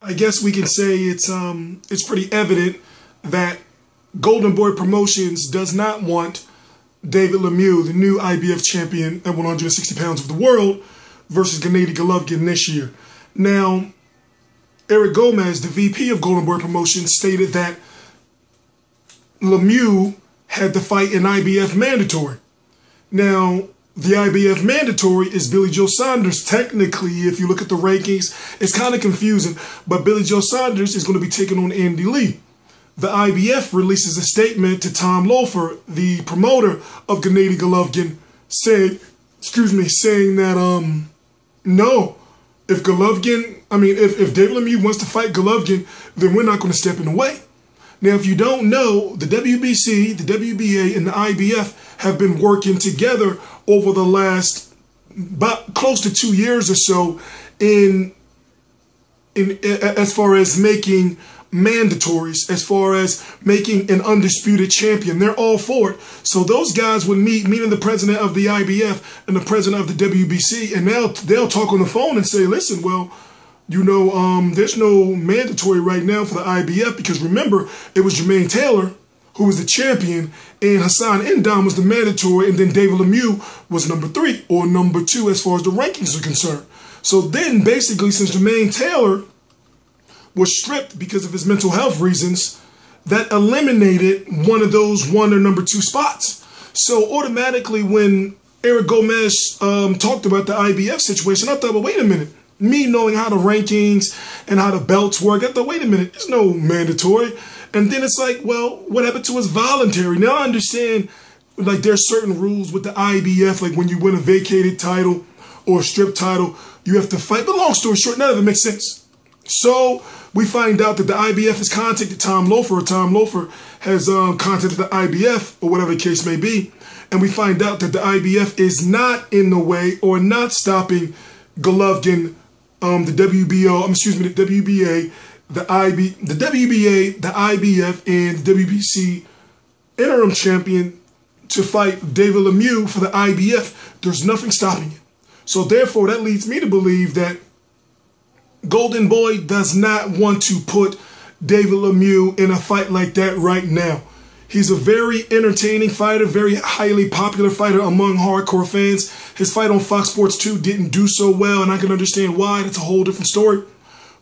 I guess we can say it's pretty evident that Golden Boy Promotions does not want David Lemieux, the new IBF champion at 160 pounds of the world, versus Gennady Golovkin this year. Now, Eric Gomez, the VP of Golden Boy Promotions, stated that Lemieux had to fight an IBF mandatory. Now, the IBF mandatory is Billy Joe Saunders. Technically, if you look at the rankings, it's kind of confusing, but Billy Joe Saunders is going to be taking on Andy Lee. The IBF releases a statement to Tom Loeffler, the promoter of Gennady Golovkin, saying that, no, if David Lemieux wants to fight Golovkin, then we're not going to step in the way. Now, if you don't know, the WBC, the WBA, and the IBF have been working together over the last about close to 2 years or so as far as making mandatories, as far as making an undisputed champion. They're all for it. So those guys would meaning the president of the IBF and the president of the WBC, and now they'll talk on the phone and say, listen, well, you know, there's no mandatory right now for the IBF because remember, it was Jermaine Taylor who was the champion and Hassan N'Dam was the mandatory, and then David Lemieux was number 3 or number 2 as far as the rankings are concerned. So then basically, since Jermaine Taylor was stripped because of his mental health reasons, that eliminated one of those 1 or number 2 spots. So automatically when Eric Gomez talked about the IBF situation, I thought, well, wait a minute. Me knowing how the rankings and how the belts work, I thought, wait a minute, there's no mandatory. And then it's like, well, what happened to his voluntary? Now I understand, like, there's certain rules with the IBF, like when you win a vacated title or a strip title, you have to fight. But long story short, none of it makes sense. So we find out that the IBF has contacted Tom Loeffler, or Tom Loeffler has contacted the IBF, or whatever the case may be. And we find out that the IBF is not in the way or not stopping Golovkin, the WBA, the WBA, the IBF, and the WBC interim champion to fight David Lemieux for the IBF. There's nothing stopping it. So therefore, that leads me to believe that Golden Boy does not want to put David Lemieux in a fight like that right now. He's a very entertaining fighter, very highly popular fighter among hardcore fans. His fight on Fox Sports 2 didn't do so well, and I can understand why. That's a whole different story.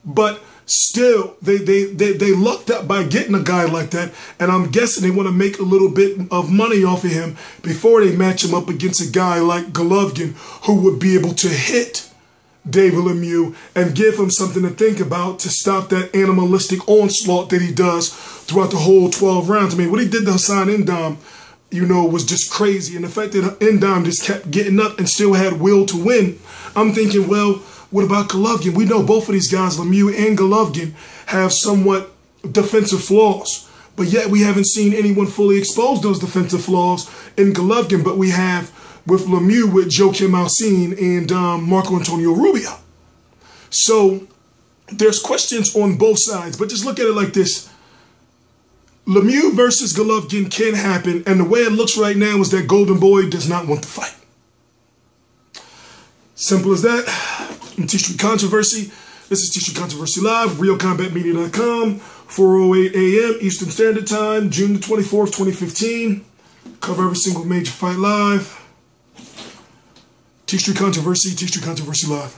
But still, they lucked up by getting a guy like that, and I'm guessing they want to make a little bit of money off of him before they match him up against a guy like Golovkin, who would be able to hit David Lemieux and give him something to think about to stop that animalistic onslaught that he does throughout the whole 12 rounds. I mean, what he did to Hassan N'Dam, you know, was just crazy. And the fact that N'Dam just kept getting up and still had will to win, I'm thinking, well, what about Golovkin? We know both of these guys, Lemieux and Golovkin, have somewhat defensive flaws. But yet we haven't seen anyone fully expose those defensive flaws in Golovkin, but we have with Lemieux, with Joaquim Alcine and Marco Antonio Rubio. So there's questions on both sides, but just look at it like this. Lemieux versus Golovkin can happen, and the way it looks right now is that Golden Boy does not want to fight. Simple as that. I'm T-Street Controversy. This is T-Street Controversy Live, RealCombatMedia.com, 4:08 a.m. Eastern Standard Time, June the 24th, 2015. Cover every single major fight live. T-Street Controversy, T-Street Controversy Live.